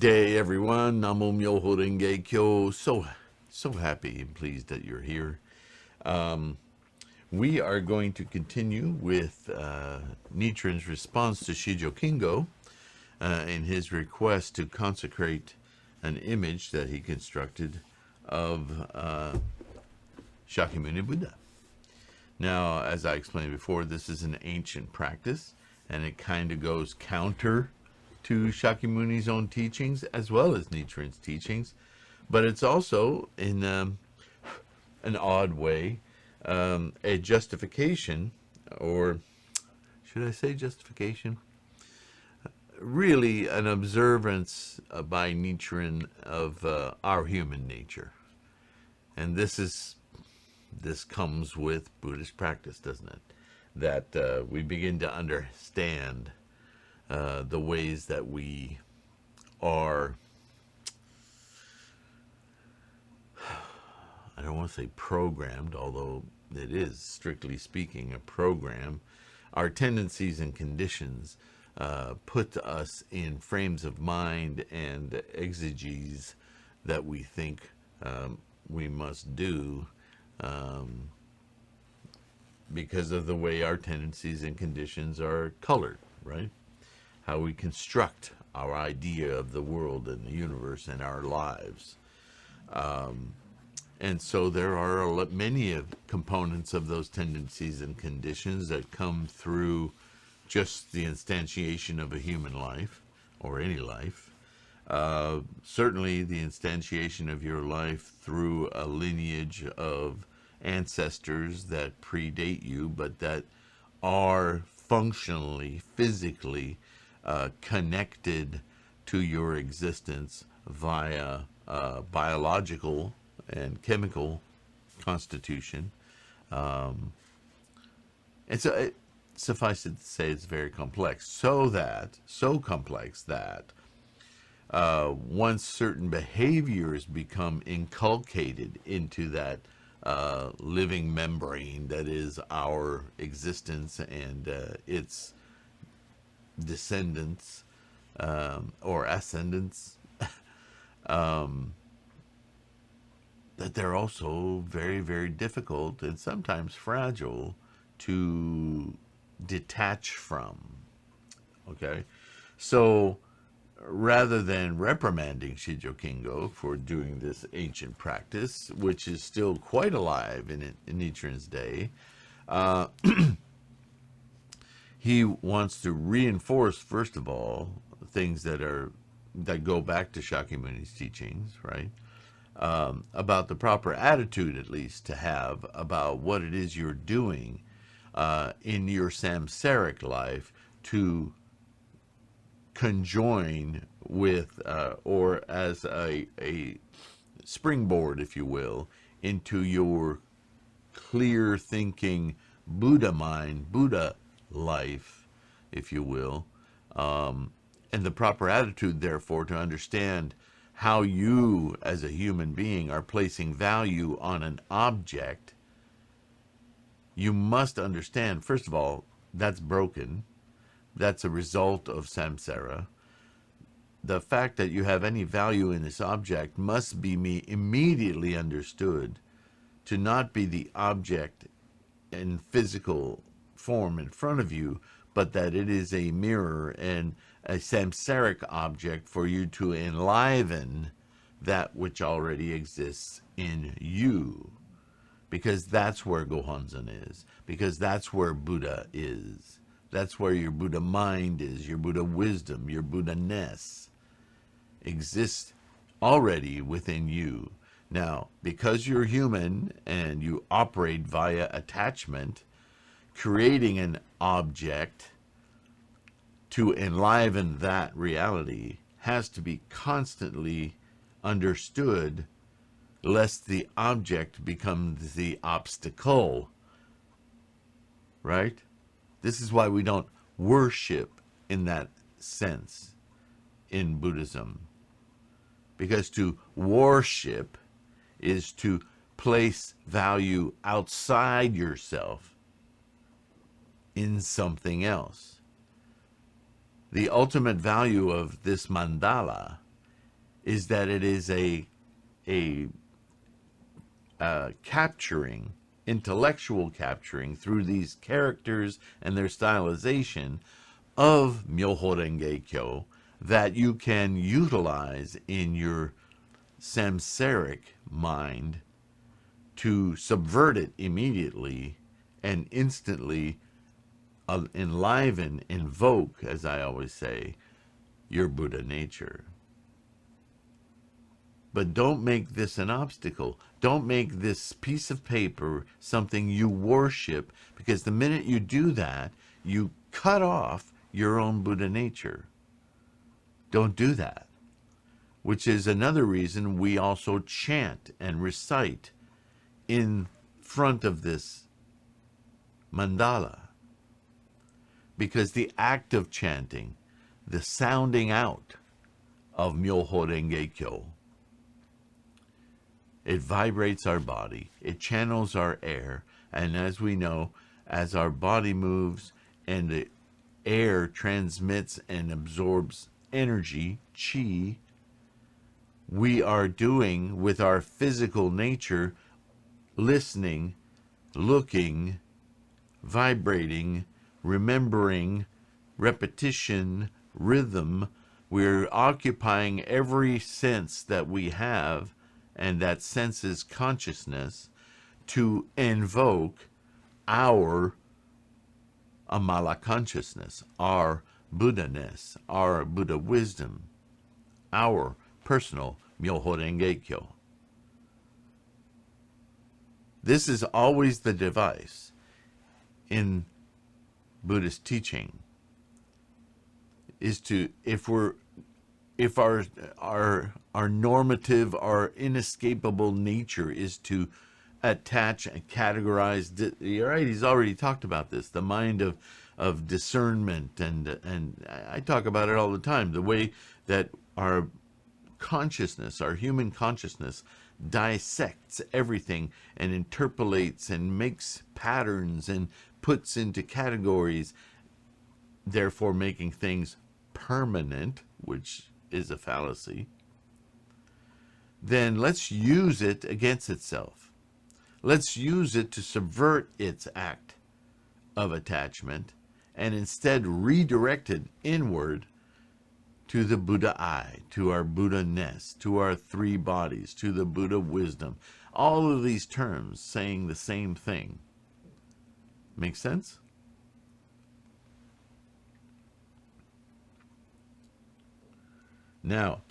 day, everyone. Namo Myoho Renge Kyo. So happy and pleased that you're here. We are going to continue with Nichiren's response to Shijo Kingo in his request to consecrate an image that he constructed of Shakyamuni Buddha. Now, as I explained before, this is an ancient practice, and it kind of goes counter to Shakyamuni's own teachings as well as Nichiren's teachings, but it's also, in an odd way, a justification, or should I say justification? Really an observance by Nichiren of our human nature. And this comes with Buddhist practice, doesn't it? That we begin to understand the ways that we are, I don't want to say programmed, although it is, strictly speaking, a program. Our tendencies and conditions put us in frames of mind and exegeses that we think we must do because of the way our tendencies and conditions are colored, right? How we construct our idea of the world and the universe and our lives. And so there are many components of those tendencies and conditions that come through just the instantiation of a human life, or any life. Certainly the instantiation of your life through a lineage of ancestors that predate you, but that are functionally, physically connected to your existence via biological and chemical constitution. And so suffice it to say, it's very complex. So complex that once certain behaviors become inculcated into that living membrane that is our existence and its descendants or ascendants, that they're also very, very difficult and sometimes fragile to detach from. Okay? So rather than reprimanding Shijo Kingo for doing this ancient practice, which is still quite alive in Nichiren's day, he wants to reinforce, first of all, things that go back to Shakyamuni's teachings, right? About the proper attitude, at least, to have about what it is you're doing in your samsaric life to conjoin with, or as a springboard, if you will, into your clear thinking Buddha mind, Buddha life, if you will, and the proper attitude, therefore, to understand how you, as a human being, are placing value on an object. You must understand, first of all, that's broken. That's a result of samsara. The fact that you have any value in this object must be immediately understood to not be the object in physical form in front of you, but that it is a mirror and a samsaric object for you to enliven that which already exists in you. Because that's where Gohonzon is. Because that's where Buddha is. That's where your Buddha mind is, your Buddha wisdom, your Buddha-ness exists already within you. Now, because you're human and you operate via attachment, creating an object to enliven that reality has to be constantly understood, lest the object becomes the obstacle, right? This is why we don't worship in that sense in Buddhism. Because to worship is to place value outside yourself in something else. The ultimate value of this mandala is that it is a capturing, intellectual capturing through these characters and their stylization of Myoho Renge Kyo that you can utilize in your samsaric mind to subvert it immediately and instantly enliven, invoke, as I always say, your Buddha nature. But don't make this an obstacle. Don't make this piece of paper something you worship, because the minute you do that, you cut off your own Buddha nature. Don't do that. Which is another reason we also chant and recite in front of this mandala. Because the act of chanting, the sounding out of Myoho Renge Kyo, it vibrates our body, it channels our air, and as we know, as our body moves and the air transmits and absorbs energy, chi, we are doing with our physical nature, listening, looking, vibrating, remembering, repetition, rhythm. We're occupying every sense that we have, and that sense is consciousness, to invoke our Amala consciousness, our Buddha-ness, our Buddha wisdom, our personal Myoho Renge Kyo. This is always the device in Buddhist teaching, is to, if our normative, our inescapable nature is to attach and categorize, you're right, he's already talked about this, the mind of discernment, and I talk about it all the time, the way that our consciousness, our human consciousness, dissects everything and interpolates and makes patterns and puts into categories, therefore making things permanent, which is a fallacy. Then let's use it against itself. Let's use it to subvert its act of attachment and instead redirect it inward to the Buddha I, to our Buddha-ness, to our three bodies, to the Buddha wisdom. All of these terms saying the same thing. Make sense? Now,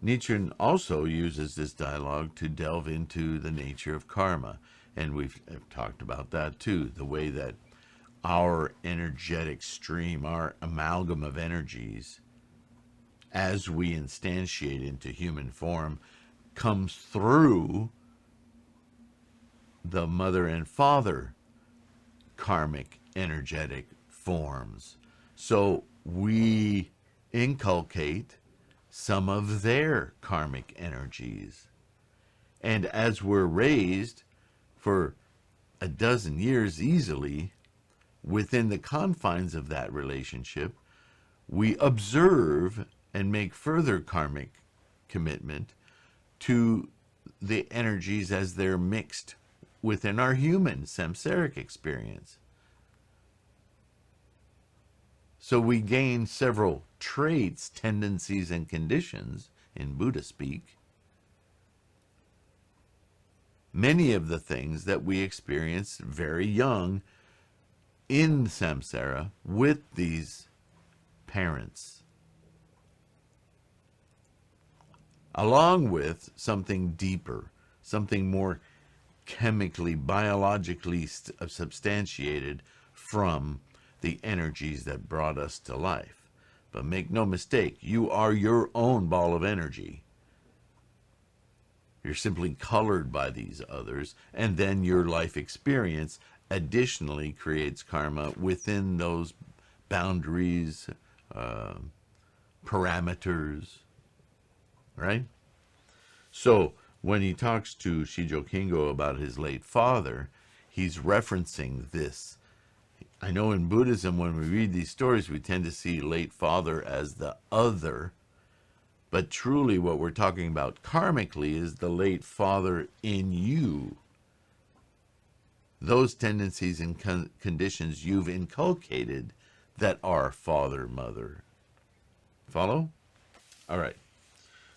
Nichiren also uses this dialogue to delve into the nature of karma, and we've talked about that too, the way that our energetic stream, our amalgam of energies, as we instantiate into human form, comes through the mother and father karmic energetic forms. So we inculcate some of their karmic energies. And as we're raised for a dozen years easily within the confines of that relationship, we observe and make further karmic commitment to the energies as they're mixed within our human samsaric experience. So we gain several traits, tendencies, and conditions in Buddha speak. Many of the things that we experience very young in samsara with these parents, along with something deeper, something more chemically, biologically substantiated from the energies that brought us to life. But make no mistake, you are your own ball of energy. You're simply colored by these others, and then your life experience additionally creates karma within those boundaries, parameters, right? So when he talks to Shijo Kingo about his late father, he's referencing this. I know in Buddhism, when we read these stories, we tend to see late father as the other, But truly what we're talking about karmically is the late father in you. Those tendencies and conditions you've inculcated that are father, mother. Follow? All right.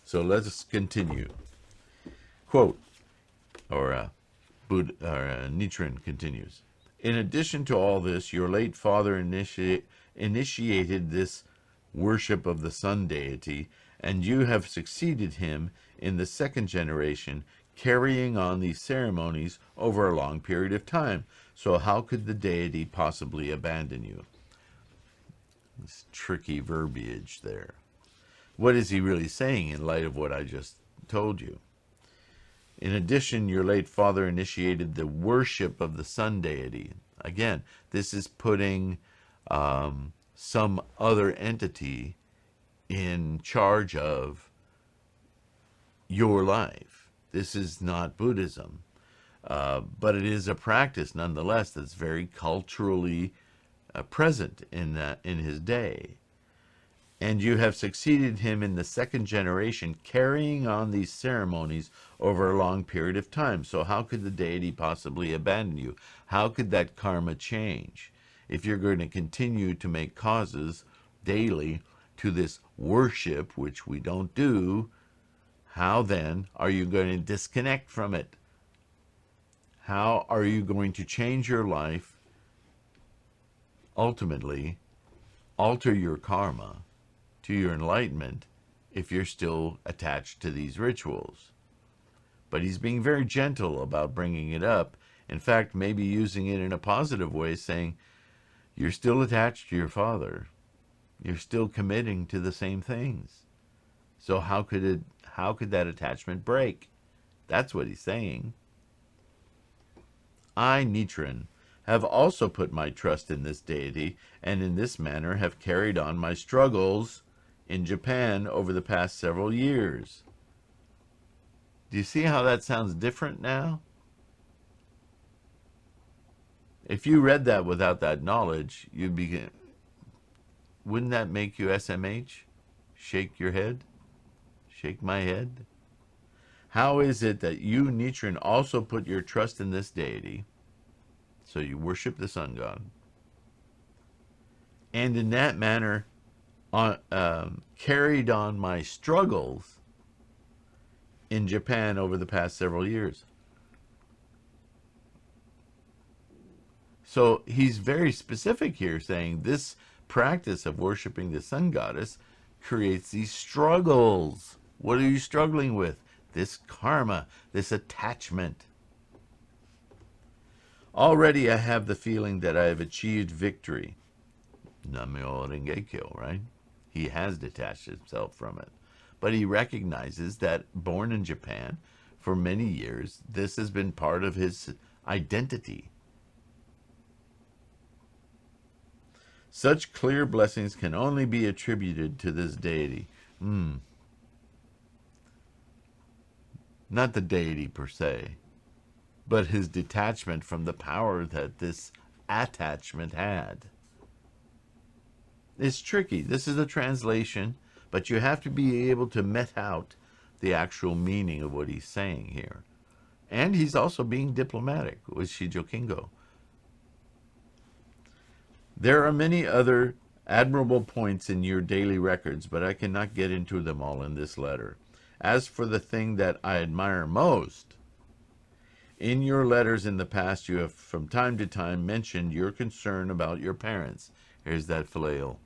So let's continue. Quote, Nichiren continues. In addition to all this, your late father initiated this worship of the sun deity, and you have succeeded him in the second generation, carrying on these ceremonies over a long period of time. So how could the deity possibly abandon you? This tricky verbiage there. What is he really saying in light of what I just told you? In addition, your late father initiated the worship of the sun deity. Again, this is putting some other entity in charge of your life. This is not Buddhism, but it is a practice nonetheless that's very culturally present in his day. And you have succeeded him in the second generation, carrying on these ceremonies over a long period of time. So how could the deity possibly abandon you? How could that karma change? If you're going to continue to make causes daily to this worship, which we don't do, how then are you going to disconnect from it? How are you going to change your life, ultimately alter your karma to your enlightenment if you're still attached to these rituals? But he's being very gentle about bringing it up. In fact, maybe using it in a positive way, saying, you're still attached to your father. You're still committing to the same things. So how could that attachment break? That's what he's saying. I, Nichiren, have also put my trust in this deity, and in this manner have carried on my struggles in Japan over the past several years. Do you see how that sounds different now? If you read that without that knowledge, wouldn't that make you SMH? Shake your head? Shake my head? How is it that you, Nichiren, also put your trust in this deity? So you worship the sun god. And in that manner, carried on my struggles in Japan over the past several years. So he's very specific here, saying this practice of worshiping the sun goddess creates these struggles. What are you struggling with? This karma, this attachment. Already I have the feeling that I have achieved victory. Namyo Rengekyo, right? He has detached himself from it. But he recognizes that born in Japan for many years, this has been part of his identity. Such clear blessings can only be attributed to this deity. Not the deity per se, but his detachment from the power that this attachment had. It's tricky. This is a translation, but you have to be able to met out the actual meaning of what he's saying here. And he's also being diplomatic with Shijo Kingo. There are many other admirable points in your daily records, but I cannot get into them all in this letter. As for the thing that I admire most, in your letters in the past, you have from time to time mentioned your concern about your parents. Here's that filial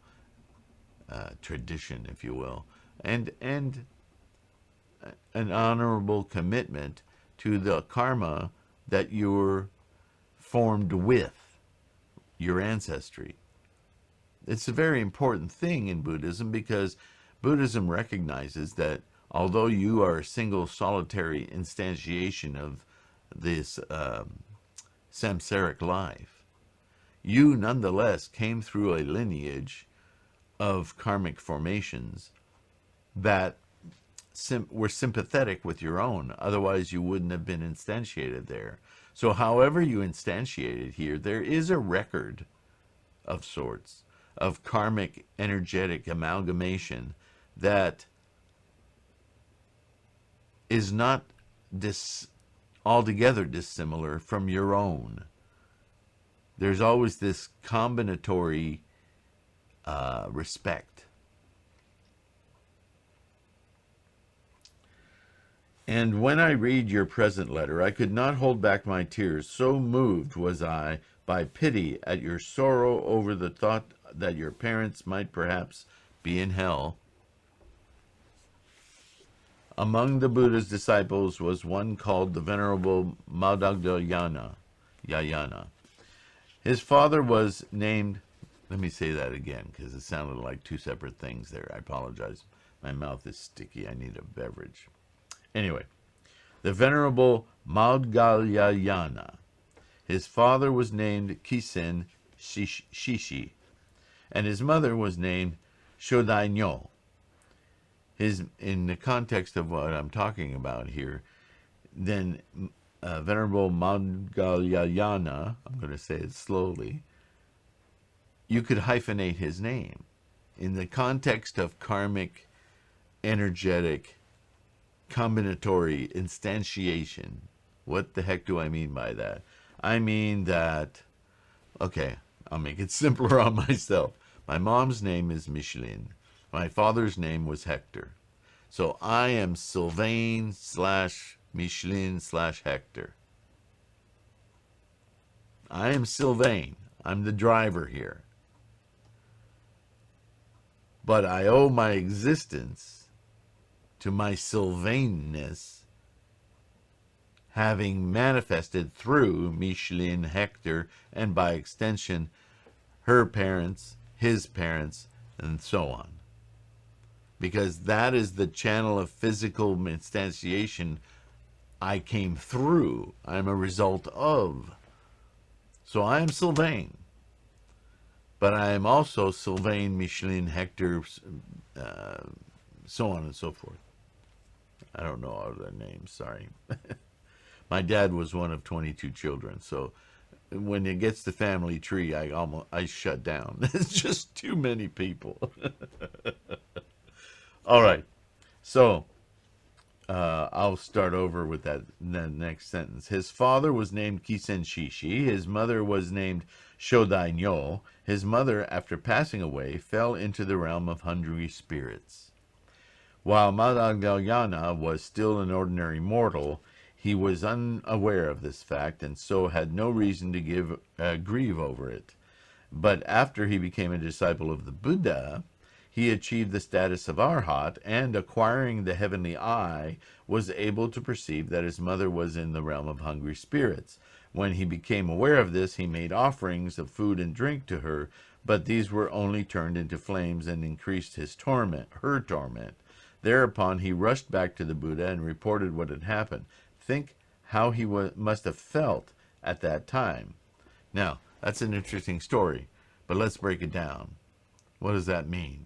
tradition, if you will, and an honorable commitment to the karma that you're formed with, your ancestry. It's a very important thing in Buddhism, because Buddhism recognizes that although you are a single solitary instantiation of this samsaric life, you nonetheless came through a lineage of karmic formations that were sympathetic with your own. Otherwise, you wouldn't have been instantiated there. So however you instantiated here, there is a record of sorts of karmic energetic amalgamation that is not altogether dissimilar from your own. There's always this combinatory respect. And when I read your present letter, I could not hold back my tears. So moved was I by pity at your sorrow over the thought that your parents might perhaps be in hell. Among the Buddha's disciples was one called the Venerable Madhyayanna. His father was named, let me say that again because it sounded like two separate things there. I apologize. My mouth is sticky. I need a beverage. Anyway, the Venerable Madhyayanna. His father was named Kisen Shishi, and his mother was named Shodainyo. In the context of what I'm talking about here, then Venerable Madhyayanna, I'm going to say it slowly, you could hyphenate his name. In the context of karmic, energetic, combinatory instantiation, what the heck do I mean by that? I mean that, okay, I'll make it simpler on myself. My mom's name is Michelin. My father's name was Hector. So I am Sylvain / Michelin / Hector. I am Sylvain. I'm the driver here. But I owe my existence to my Sylvainness having manifested through Michelin, Hector, and by extension, her parents, his parents, and so on. Because that is the channel of physical instantiation I came through. I'm a result of. So I am Sylvain. But I am also Sylvain, Michelin, Hector, so on and so forth. I don't know all their names, sorry. My dad was one of 22 children, so when it gets to family tree, I shut down. It's just too many people. All right, so I'll start over with that next sentence. His father was named Kisen Shishi. His mother was named Shodainyo. His mother, after passing away, fell into the realm of hungry spirits. While Madhyayanna was still an ordinary mortal, he was unaware of this fact and so had no reason to grieve over it. But after he became a disciple of the Buddha, he achieved the status of Arhat and, acquiring the heavenly eye, was able to perceive that his mother was in the realm of hungry spirits. When he became aware of this, he made offerings of food and drink to her, but these were only turned into flames and increased her torment. Thereupon he rushed back to the Buddha and reported what had happened. Think how he must have felt at that time. Now, that's an interesting story, but let's break it down. What does that mean?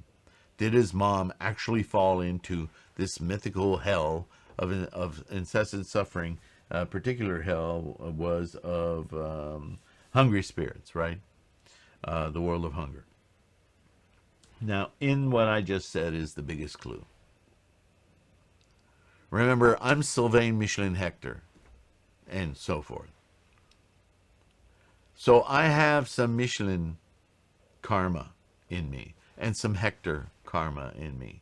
Did his mom actually fall into this mythical hell of incessant suffering? Particular hell was of hungry spirits, right? The world of hunger. Now, in what I just said is the biggest clue. Remember, I'm Sylvain, Michelin, Hector, and so forth. So I have some Michelin karma in me and some Hector karma in me.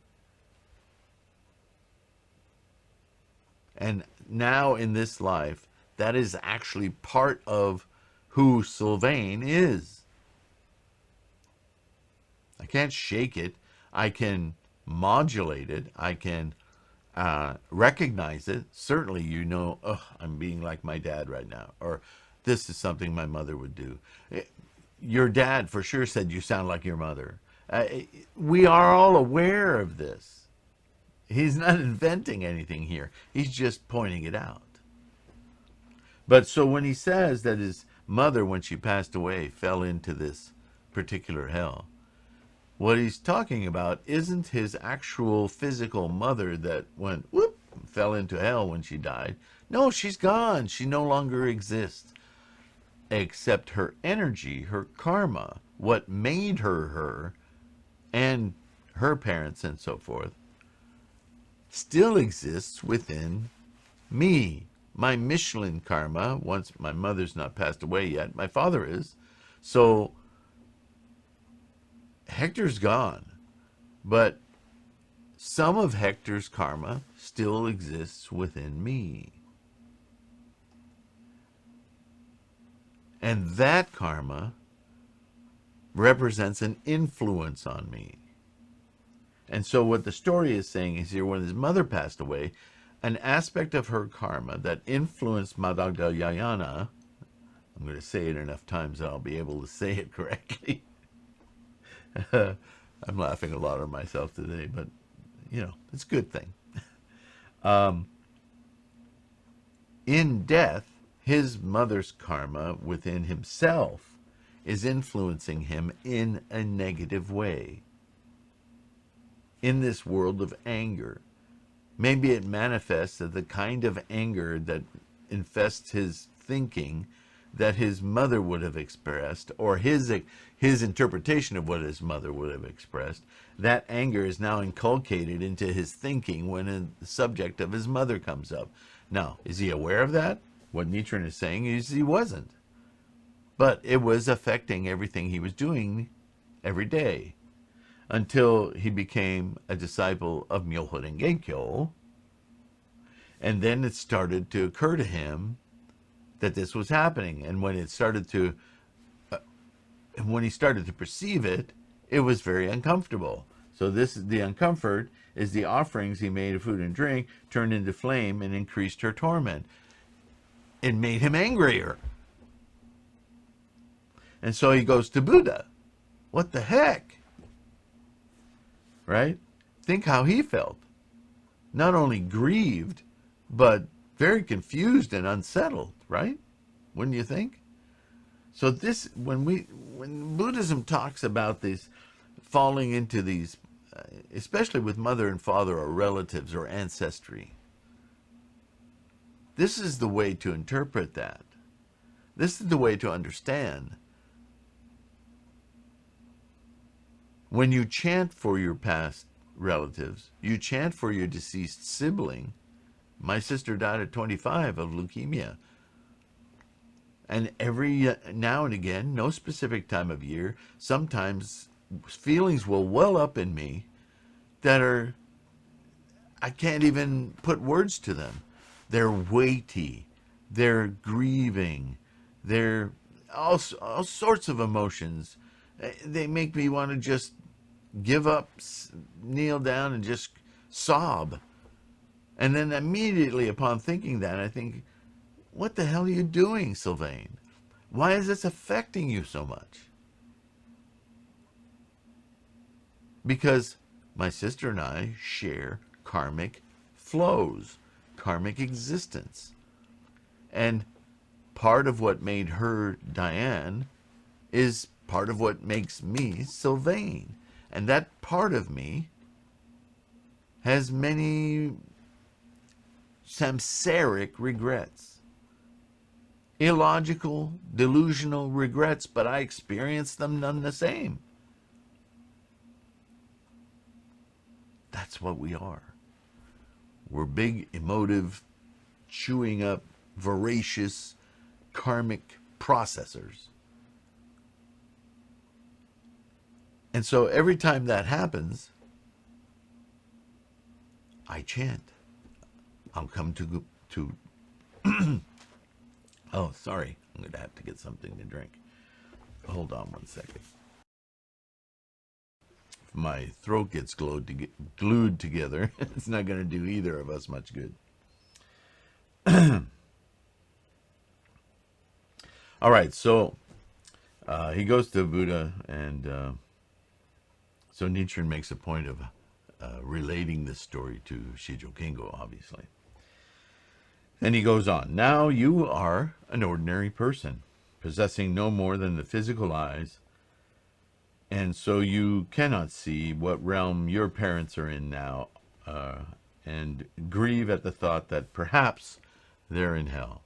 And now in this life, that is actually part of who Sylvain is. I can't shake it. I can modulate it. I can recognize it. Certainly, you know, I'm being like my dad right now, or this is something my mother would do. Your dad for sure said you sound like your mother. We are all aware of this. He's not inventing anything here. He's just pointing it out. But so when he says that his mother, when she passed away, fell into this particular hell, what he's talking about isn't his actual physical mother that went, whoop, fell into hell when she died. No, she's gone. She no longer exists. Except her energy, her karma, what made her her, and her parents and so forth, still exists within me. My Michelin karma, once my mother's not passed away yet, my father is. So Hector's gone. But some of Hector's karma still exists within me. And that karma represents an influence on me. And so what the story is saying is here, when his mother passed away, an aspect of her karma that influenced Madagdalyayana, I'm going to say it enough times that I'll be able to say it correctly. I'm laughing a lot at myself today, but, it's a good thing. In death, his mother's karma within himself is influencing him in a negative way. In this world of anger, maybe it manifests as the kind of anger that infests his thinking that his mother would have expressed, or his interpretation of what his mother would have expressed. That anger is now inculcated into his thinking when the subject of his mother comes up. Now, is he aware of that? What Nichiren is saying is he wasn't. But it was affecting everything he was doing every day, until he became a disciple of Myoho Genkyo. And then it started to occur to him that this was happening. And when he started to perceive it, it was very uncomfortable. So the uncomfort is the offerings he made of food and drink turned into flame and increased her torment. It made him angrier. And so he goes to Buddha. What the heck? Right? Think how he felt. Not only grieved, but very confused and unsettled, right? Wouldn't you think? So this, when Buddhism talks about this falling into these, especially with mother and father or relatives or ancestry, this is the way to interpret that. This is the way to understand. When you chant for your past relatives, you chant for your deceased sibling. My sister died at 25 of leukemia. And every now and again, no specific time of year, sometimes feelings will well up in me that I can't even put words to them. They're weighty, they're grieving, they're all sorts of emotions. They make me want to just give up, kneel down, and just sob. And then immediately upon thinking that, I think, what the hell are you doing, Sylvain? Why is this affecting you so much? Because my sister and I share karmic flows, karmic existence. And part of what made her Diane is part of what makes me Sylvain. And that part of me has many samsaric regrets. Illogical, delusional regrets, but I experience them none the same. That's what we are. We're big, emotive, chewing up, voracious, karmic processors. And so every time that happens, I chant. I'll come to oh, sorry. I'm going to have to get something to drink. Hold on one second. If my throat gets glued together, it's not going to do either of us much good. All right, so he goes to Buddha, and so Nichiren makes a point of relating this story to Shijo Kingo, obviously. And he goes on, now you are an ordinary person, possessing no more than the physical eyes, and so you cannot see what realm your parents are in now, and grieve at the thought that perhaps they're in hell.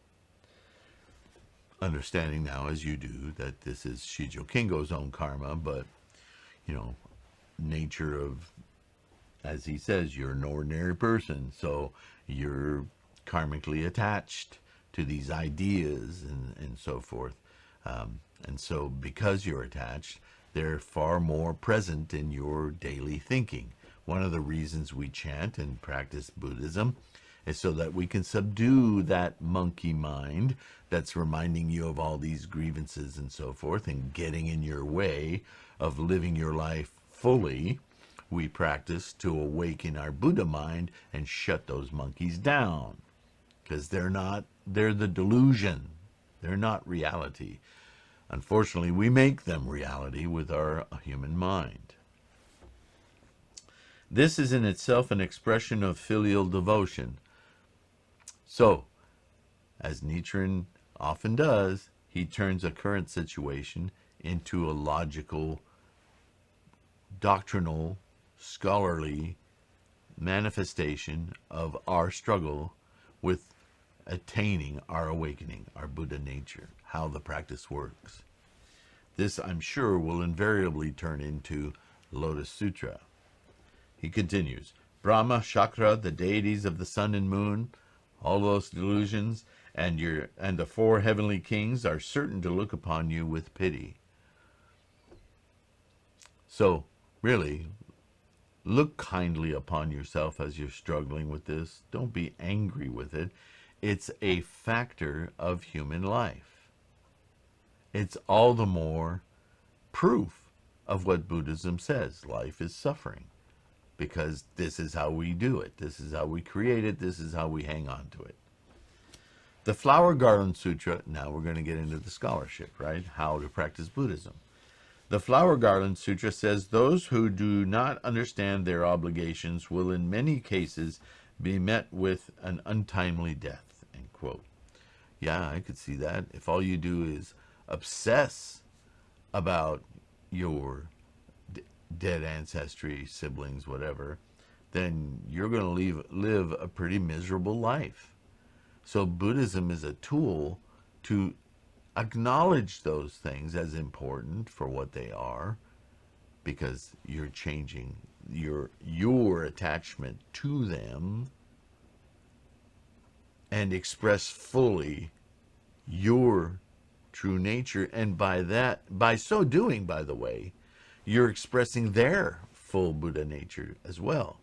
Understanding now, as you do, that this is Shijo Kingo's own karma, but, nature of as he says, you're an ordinary person, so you're karmically attached to these ideas and so forth. And so because you're attached, they're far more present in your daily thinking. One of the reasons we chant and practice Buddhism is so that we can subdue that monkey mind that's reminding you of all these grievances and so forth and getting in your way of living your life fully. We practice to awaken our Buddha mind and shut those monkeys down, because they're the delusion. They're not reality. Unfortunately, we make them reality with our human mind. This is in itself an expression of filial devotion. So, as Nichiren often does, he turns a current situation into a logical, doctrinal, scholarly manifestation of our struggle with attaining our awakening, our Buddha nature, how the practice works. This, I'm sure, will invariably turn into Lotus Sutra. He continues, Brahma, Shakra, the deities of the sun and moon, all those delusions, and the four heavenly kings are certain to look upon you with pity. So, really, look kindly upon yourself as you're struggling with this. Don't be angry with it. It's a factor of human life. It's all the more proof of what Buddhism says. Life is suffering, because this is how we do it. This is how we create it. This is how we hang on to it. The Flower Garland Sutra, now we're going to get into the scholarship, right? How to practice Buddhism. The Flower Garland Sutra says those who do not understand their obligations will in many cases be met with an untimely death, end quote. Yeah, I could see that. If all you do is obsess about your dead ancestry, siblings, whatever, then you're going to live a pretty miserable life. So Buddhism is a tool to acknowledge those things as important for what they are, because you're changing your attachment to them, and express fully your true nature. And by so doing, by the way, you're expressing their full Buddha nature as well.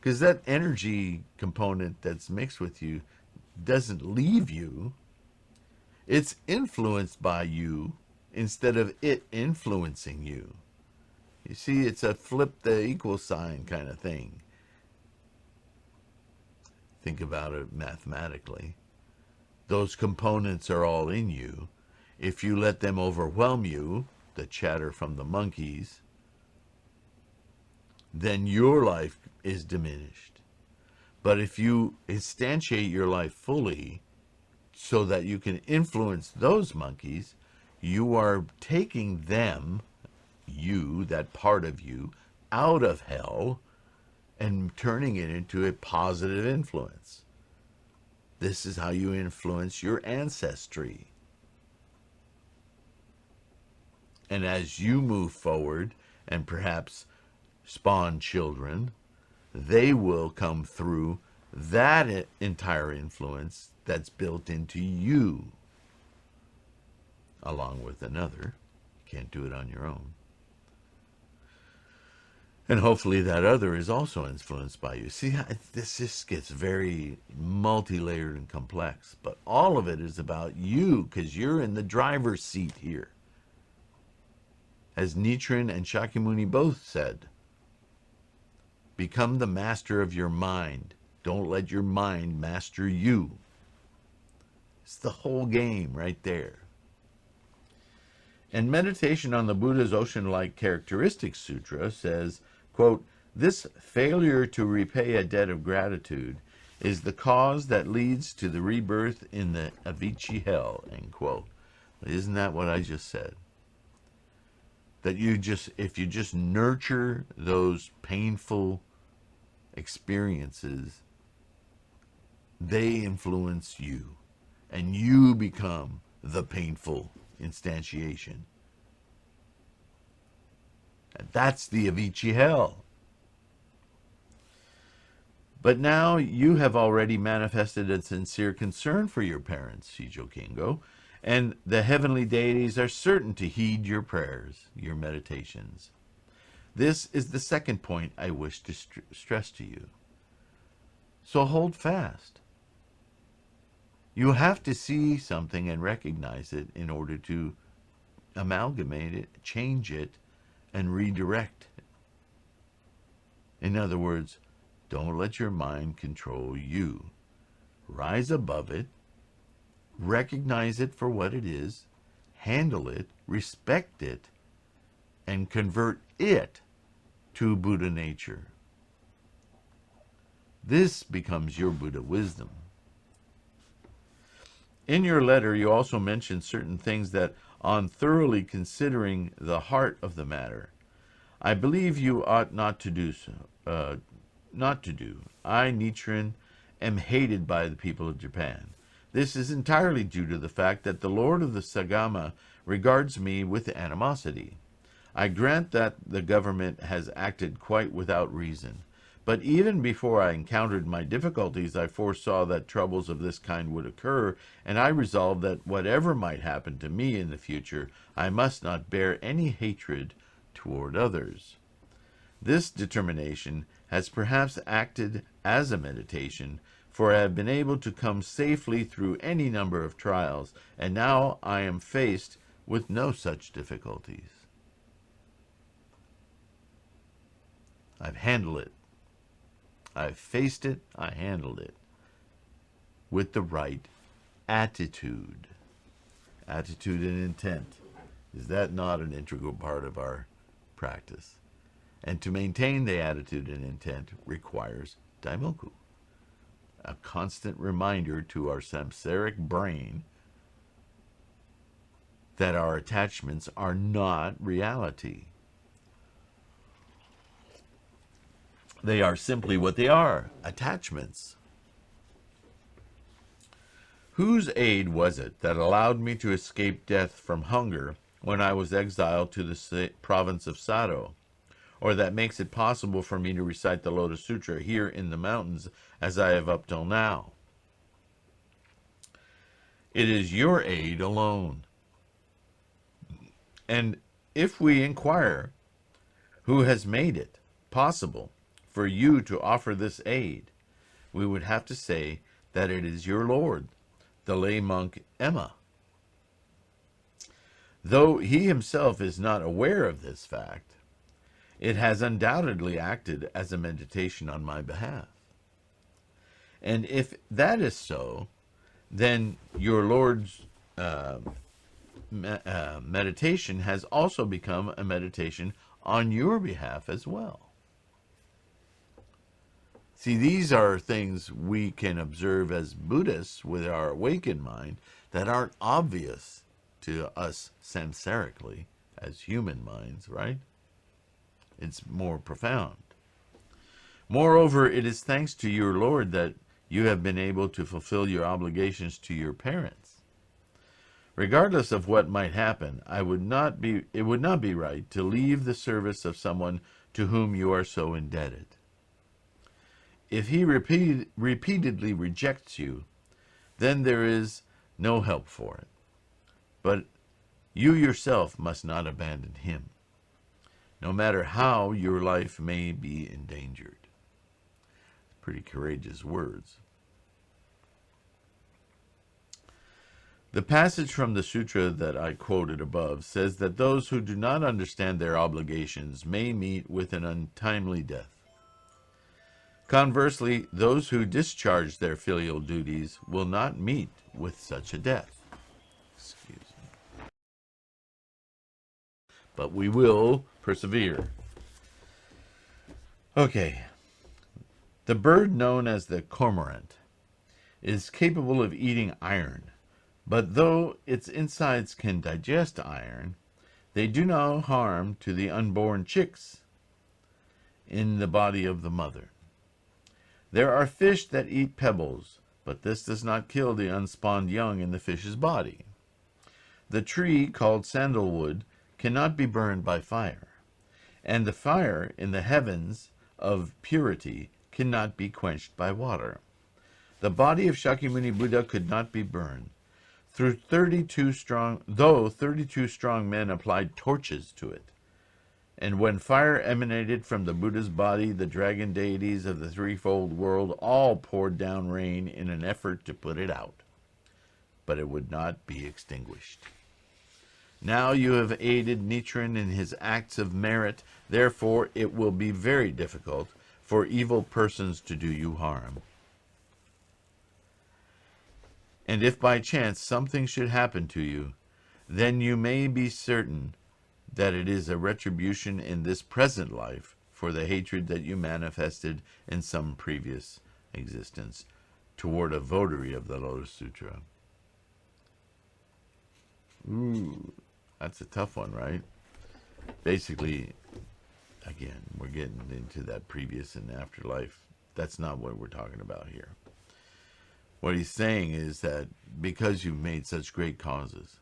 Because that energy component that's mixed with you doesn't leave you. It's influenced by you instead of it influencing you. You see, it's a flip the equal sign kind of thing. Think about it mathematically. Those components are all in you. If you let them overwhelm you, the chatter from the monkeys, then your life is diminished. But if you instantiate your life fully so that you can influence those monkeys, you are taking them, you, that part of you, out of hell and turning it into a positive influence. This is how you influence your ancestry. And as you move forward and perhaps spawn children, they will come through that entire influence that's built into you, along with another. You can't do it on your own. And hopefully that other is also influenced by you. See, this just gets very multi-layered and complex. But all of it is about you, because you're in the driver's seat here. As Nichiren and Shakyamuni both said, become the master of your mind. Don't let your mind master you. It's the whole game right there. And Meditation on the Buddha's Ocean-like Characteristics Sutra says, quote, this failure to repay a debt of gratitude is the cause that leads to the rebirth in the Avicii hell, end quote. Isn't that what I just said? That if you just nurture those painful experiences, they influence you, and you become the painful instantiation. And that's the Avicii hell. But now you have already manifested a sincere concern for your parents, Shijo Kingo, and the heavenly deities are certain to heed your prayers, your meditations. This is the second point I wish to stress to you. So hold fast. You have to see something and recognize it in order to amalgamate it, change it, and redirect it. In other words, don't let your mind control you. Rise above it, recognize it for what it is, handle it, respect it, and convert it to Buddha nature. This becomes your Buddha wisdom. In your letter, you also mentioned certain things that, on thoroughly considering the heart of the matter, I believe you ought not to do so. I, Nichiren, am hated by the people of Japan. This is entirely due to the fact that the Lord of the Sagama regards me with animosity. I grant that the government has acted quite without reason. But even before I encountered my difficulties, I foresaw that troubles of this kind would occur, and I resolved that whatever might happen to me in the future, I must not bear any hatred toward others. This determination has perhaps acted as a meditation, for I have been able to come safely through any number of trials, and now I am faced with no such difficulties. I've handled it. I've faced it, I handled it with the right attitude. Attitude and intent. Is that not an integral part of our practice? And to maintain the attitude and intent requires daimoku, a constant reminder to our samsaric brain that our attachments are not reality. They are simply what they are, attachments. Whose aid was it that allowed me to escape death from hunger when I was exiled to the province of Sado, or that makes it possible for me to recite the Lotus Sutra here in the mountains as I have up till now? It is your aid alone. And if we inquire who has made it possible for you to offer this aid, we would have to say that it is your Lord, the lay monk Emma. Though he himself is not aware of this fact, it has undoubtedly acted as a meditation on my behalf. And if that is so, then your Lord's meditation has also become a meditation on your behalf as well. See, these are things we can observe as Buddhists with our awakened mind that aren't obvious to us samsarically as human minds, right? It's more profound. Moreover, it is thanks to your Lord that you have been able to fulfill your obligations to your parents. Regardless of what might happen, it would not be right to leave the service of someone to whom you are so indebted. If he repeatedly rejects you, then there is no help for it. But you yourself must not abandon him, no matter how your life may be endangered. Pretty courageous words. The passage from the sutra that I quoted above says that those who do not understand their obligations may meet with an untimely death. Conversely, those who discharge their filial duties will not meet with such a death. Excuse me. But we will persevere. Okay. The bird known as the cormorant is capable of eating iron, but though its insides can digest iron, they do no harm to the unborn chicks in the body of the mother. There are fish that eat pebbles, but this does not kill the unspawned young in the fish's body. The tree called sandalwood cannot be burned by fire, and the fire in the heavens of purity cannot be quenched by water. The body of Shakyamuni Buddha could not be burned. Though 32 strong men applied torches to it, and when fire emanated from the Buddha's body, the dragon deities of the threefold world all poured down rain in an effort to put it out, but it would not be extinguished. Now you have aided Nichiren in his acts of merit, therefore it will be very difficult for evil persons to do you harm. And if by chance something should happen to you, then you may be certain that it is a retribution in this present life for the hatred that you manifested in some previous existence toward a votary of the Lotus Sutra. Ooh, that's a tough one, right? Basically, again, we're getting into that previous and afterlife. That's not what we're talking about here. What he's saying is that because you've made such great causes,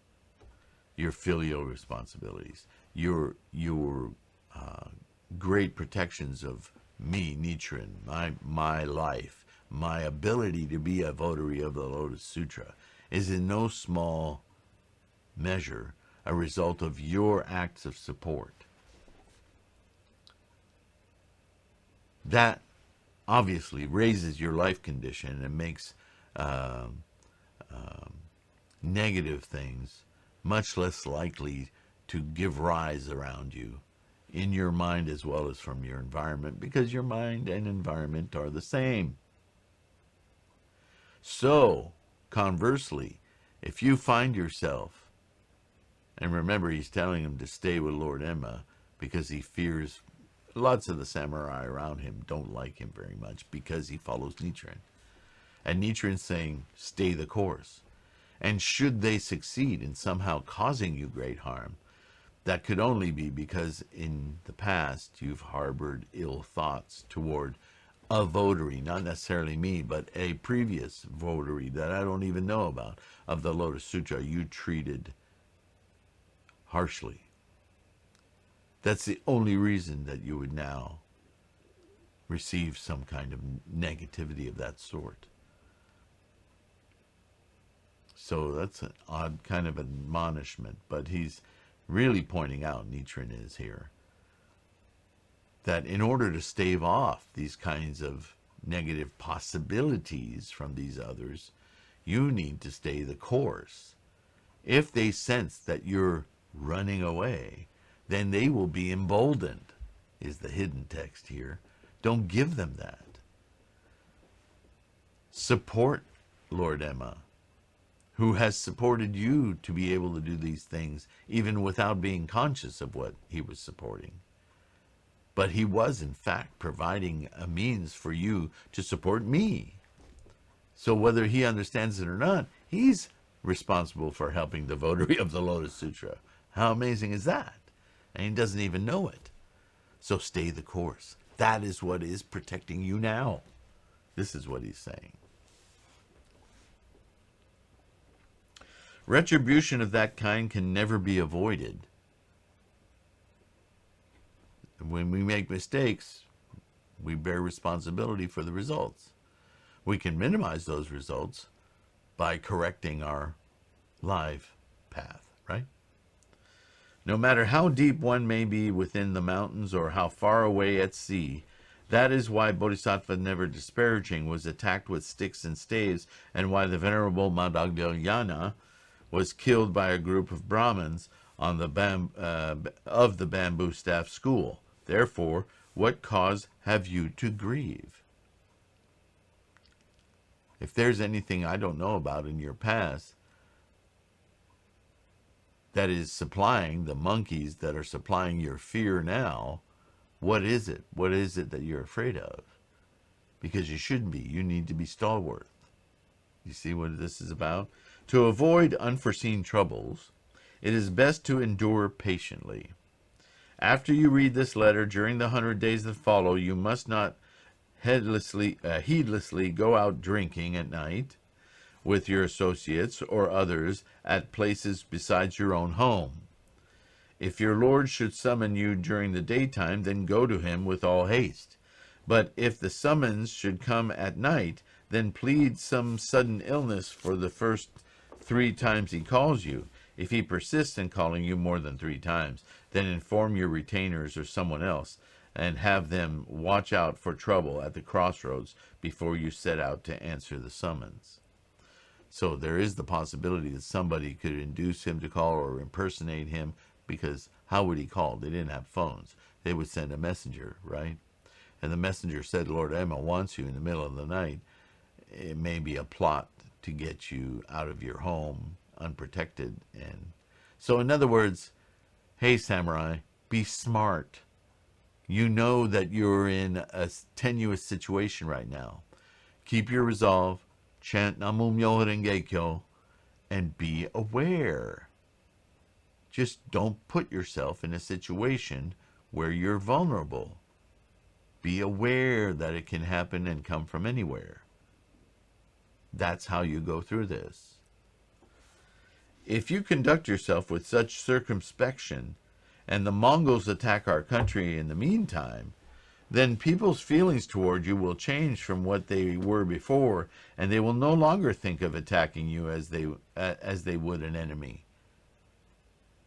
your filial responsibilities, your great protections of me, Nichiren, my life, my ability to be a votary of the Lotus Sutra, is in no small measure a result of your acts of support. That obviously raises your life condition and makes negative things much less likely to give rise around you in your mind as well as from your environment, because your mind and environment are the same. So, conversely, if you find yourself, and remember he's telling him to stay with Lord Emma because he fears lots of the samurai around him don't like him very much because he follows Nichiren. And Nichiren's saying, stay the course. And should they succeed in somehow causing you great harm, that could only be because in the past you've harbored ill thoughts toward a votary, not necessarily me, but a previous votary that I don't even know about of the Lotus Sutra you treated harshly. That's the only reason that you would now receive some kind of negativity of that sort. So that's an odd kind of admonishment, but he's really pointing out, Nichiren is here, that in order to stave off these kinds of negative possibilities from these others, you need to stay the course. If they sense that you're running away, then they will be emboldened, is the hidden text here. Don't give them that. Support Lord Emma, who has supported you to be able to do these things even without being conscious of what he was supporting. But he was, in fact, providing a means for you to support me. So whether he understands it or not, he's responsible for helping the votary of the Lotus Sutra. How amazing is that? And he doesn't even know it. So stay the course. That is what is protecting you now. This is what he's saying. Retribution of that kind can never be avoided. When we make mistakes, we bear responsibility for the results. We can minimize those results by correcting our life path, right? No matter how deep one may be within the mountains or how far away at sea, that is why Bodhisattva Never Disparaging was attacked with sticks and staves, and why the Venerable Madhyagyana was killed by a group of Brahmins on the of the bamboo staff school. Therefore, what cause have you to grieve? If there's anything I don't know about in your past that is supplying the monkeys that are supplying your fear now, what is it? What is it that you're afraid of? Because you shouldn't be. You need to be stalwart. You see what this is about? To avoid unforeseen troubles, it is best to endure patiently. After you read this letter, during the 100 days that follow, you must not heedlessly go out drinking at night with your associates or others at places besides your own home. If your Lord should summon you during the daytime, then go to him with all haste. But if the summons should come at night, then plead some sudden illness for the first 3 times he calls you. If he persists in calling you more than 3 times, then inform your retainers or someone else, and have them watch out for trouble at the crossroads before you set out to answer the summons. So there is the possibility that somebody could induce him to call or impersonate him, because how would he call? They didn't have phones. They would send a messenger, right? And the messenger said, Lord Emma wants you in the middle of the night. It may be a plot to get you out of your home unprotected. And so, in other words, hey, samurai, be smart. You know that you're in a tenuous situation right now. Keep your resolve, chant Namum Myoho Renge Kyo, and be aware. Just don't put yourself in a situation where you're vulnerable. Be aware that it can happen and come from anywhere. That's how you go through this. If you conduct yourself with such circumspection, and the Mongols attack our country in the meantime, then people's feelings toward you will change from what they were before, and they will no longer think of attacking you as they would an enemy.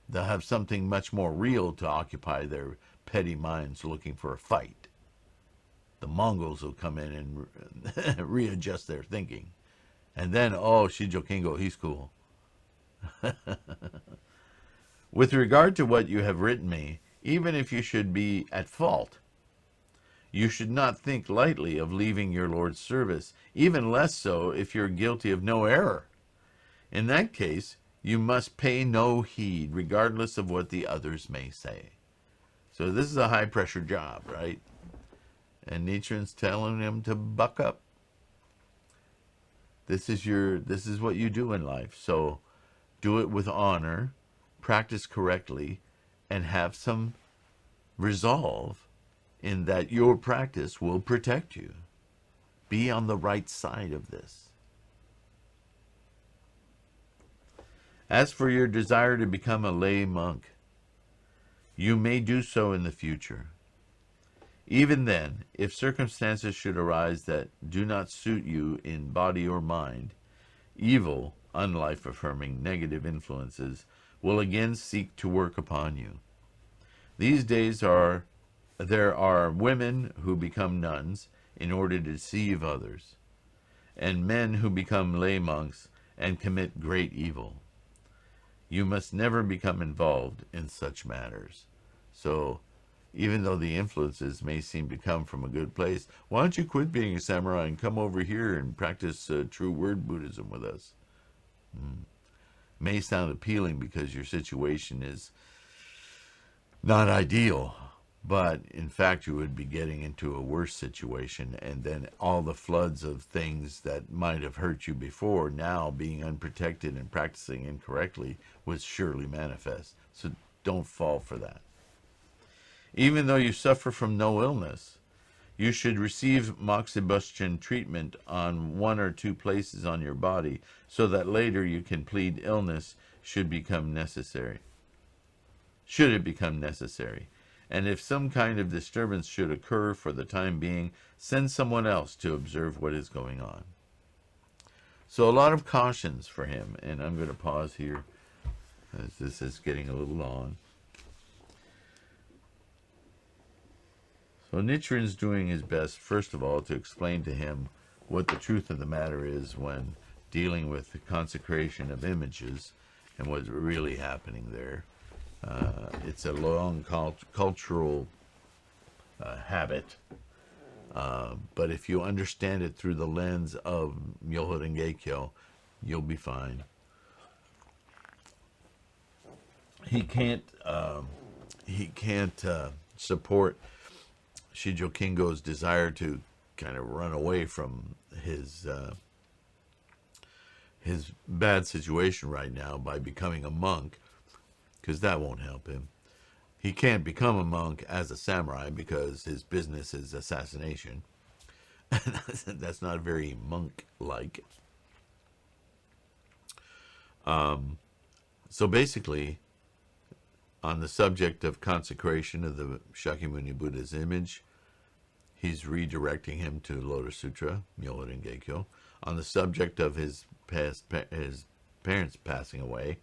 They'll have something much more real to occupy their petty minds looking for a fight. The Mongols will come in and readjust their thinking. And then, oh, Shijo Kingo, he's cool. With regard to what you have written me, even if you should be at fault, you should not think lightly of leaving your Lord's service, even less so if you're guilty of no error. In that case, you must pay no heed, regardless of what the others may say. So this is a high-pressure job, right? And Nichiren's telling him to buck up. This is what you do in life. So do it with honor, practice correctly, and have some resolve in that your practice will protect you. Be on the right side of this. As for your desire to become a lay monk, you may do so in the future. Even then, if circumstances should arise that do not suit you in body or mind, evil, unlife-affirming negative influences will again seek to work upon you. These days there are women who become nuns in order to deceive others, and men who become lay monks and commit great evil. You must never become involved in such matters. So, even though the influences may seem to come from a good place, why don't you quit being a samurai and come over here and practice true word Buddhism with us? May sound appealing because your situation is not ideal, but in fact you would be getting into a worse situation, and then all the floods of things that might have hurt you before, now being unprotected and practicing incorrectly, would surely manifest. So don't fall for that. Even though you suffer from no illness, you should receive moxibustion treatment on 1 or 2 places on your body, so that later you can plead illness should it become necessary. And if some kind of disturbance should occur for the time being, send someone else to observe what is going on. So a lot of cautions for him, and I'm going to pause here as this is getting a little long. So Nichiren's doing his best, first of all, to explain to him what the truth of the matter is when dealing with the consecration of images and what's really happening there. It's a long cultural habit, but if you understand it through the lens of Myoho Renge Kyo, you'll be fine. He can't support Shijo Kingo's desire to kind of run away from his bad situation right now by becoming a monk, because that won't help him. He can't become a monk as a samurai because his business is assassination. That's not very monk-like. So basically, on the subject of consecration of the Shakyamuni Buddha's image, He's redirecting him to Lotus Sutra, Myoho Renge, on the subject of his parents passing away.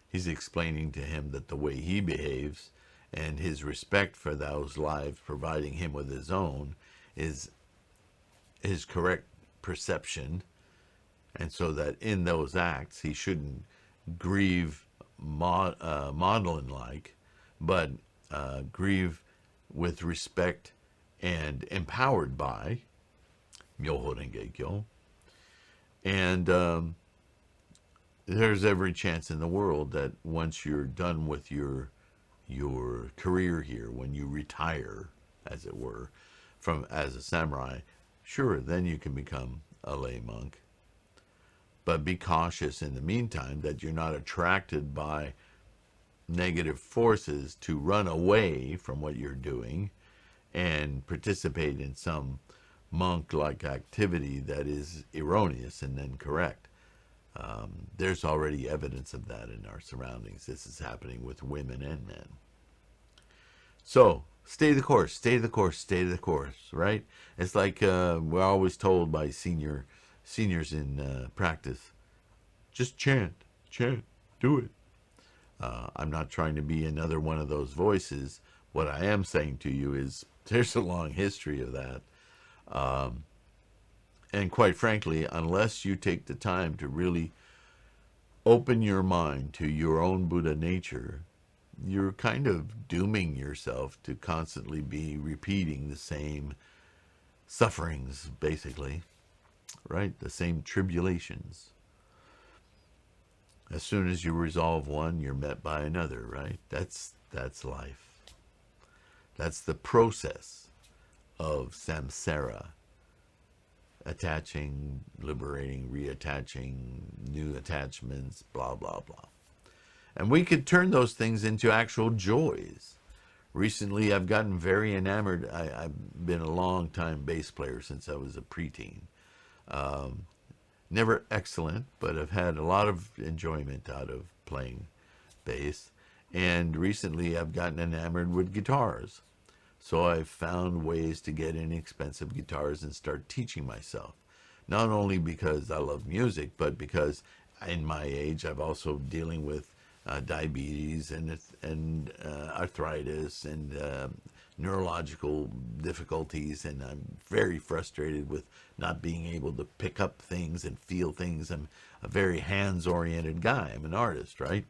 He's explaining to him that the way he behaves and his respect for those lives, providing him with his own, is his correct perception, and so that in those acts he shouldn't grieve modeling like, but grieve with respect and empowered by Myoho Renge Kyo. And there's every chance in the world that once you're done with your career here, when you retire, as it were, from as a samurai, sure, then you can become a lay monk. But be cautious in the meantime that you're not attracted by negative forces to run away from what you're doing and participate in some monk-like activity that is erroneous and incorrect. There's already evidence of that in our surroundings. This is happening with women and men. So, stay the course, stay the course, stay the course, right? It's like we're always told by seniors in practice, just chant, do it. I'm not trying to be another one of those voices. What I am saying to you is there's a long history of that. And quite frankly, unless you take the time to really open your mind to your own Buddha nature, you're kind of dooming yourself to constantly be repeating the same sufferings, basically, right? The same tribulations. As soon as you resolve one, you're met by another, right? That's life. That's the process of samsara. Attaching, liberating, reattaching, new attachments, blah, blah, blah. And we could turn those things into actual joys. Recently, I've gotten very enamored. I've been a long time bass player since I was a preteen. Never excellent, but I've had a lot of enjoyment out of playing bass. And recently, I've gotten enamored with guitars. So I've found ways to get inexpensive guitars and start teaching myself. Not only because I love music, but because in my age, I've also dealing with diabetes and arthritis and neurological difficulties, and I'm very frustrated with not being able to pick up things and feel things. I'm a very hands-oriented guy. I'm an artist, right?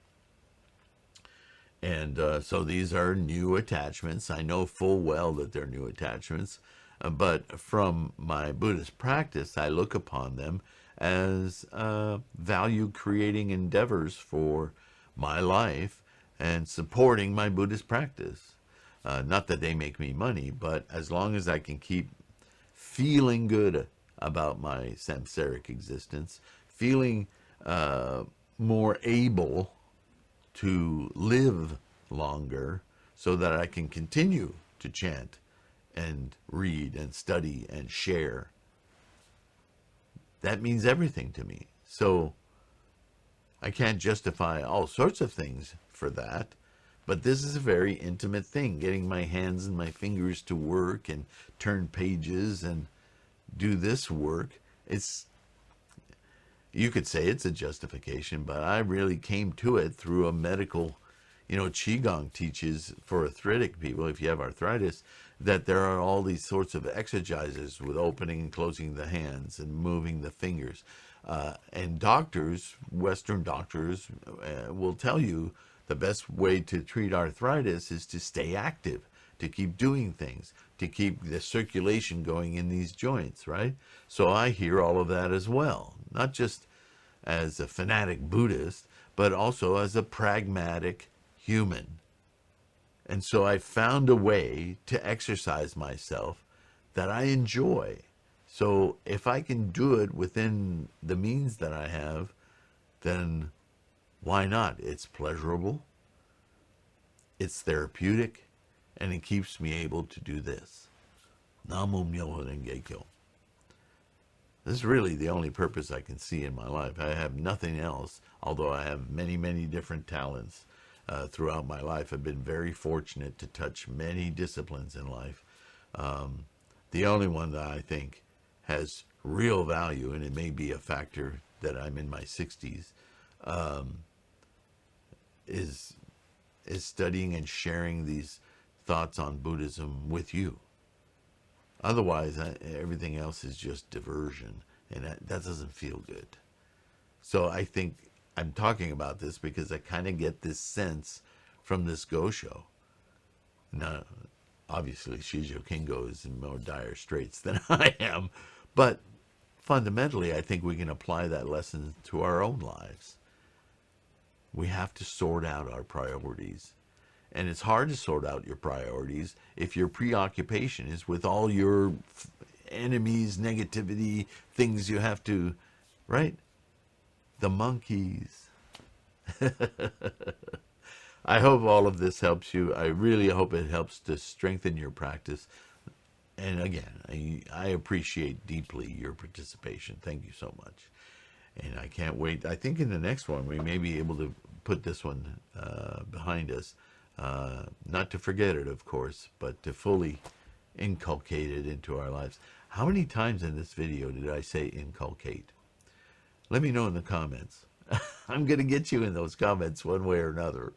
And so these are new attachments. I know full well that they're new attachments, but from my Buddhist practice, I look upon them as value-creating endeavors for my life and supporting my Buddhist practice. Not that they make me money, but as long as I can keep feeling good about my samsaric existence, feeling more able to live longer so that I can continue to chant and read and study and share. That means everything to me. So I can't justify all sorts of things for that, but this is a very intimate thing, getting my hands and my fingers to work and turn pages and do this work. You could say it's a justification, but I really came to it through a medical, Qigong teaches for arthritic people, if you have arthritis, that there are all these sorts of exercises with opening and closing the hands and moving the fingers. And doctors, Western doctors, will tell you the best way to treat arthritis is to stay active, to keep doing things, to keep the circulation going in these joints, right? So I hear all of that as well, not just as a fanatic Buddhist, but also as a pragmatic human. And so I found a way to exercise myself that I enjoy. So if I can do it within the means that I have, then why not? It's pleasurable, it's therapeutic, and it keeps me able to do this. Namo Myoho Renge Kyo. This is really the only purpose I can see in my life. I have nothing else, although I have many, many different talents throughout my life. I've been very fortunate to touch many disciplines in life. The only one that I think has real value, and it may be a factor that I'm in my 60s, is studying and sharing these thoughts on Buddhism with you. Otherwise, everything else is just diversion, and that doesn't feel good. So I think I'm talking about this because I kind of get this sense from this Go show. Now, obviously, Shijo Kingo is in more dire straits than I am, but fundamentally, I think we can apply that lesson to our own lives. We have to sort out our priorities. And it's hard to sort out your priorities if your preoccupation is with all your enemies, negativity, things you have to, right? The monkeys. I hope all of this helps you. I really hope it helps to strengthen your practice. And again, I appreciate deeply your participation. Thank you so much. And I can't wait. I think in the next one, we may be able to put this one behind us. Not to forget it, of course, but to fully inculcate it into our lives. How many times in this video did I say inculcate? Let me know in the comments. I'm going to get you in those comments one way or another.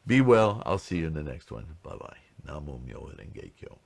Be well. I'll see you in the next one. Bye-bye. Namo Myoho Renge Kyo.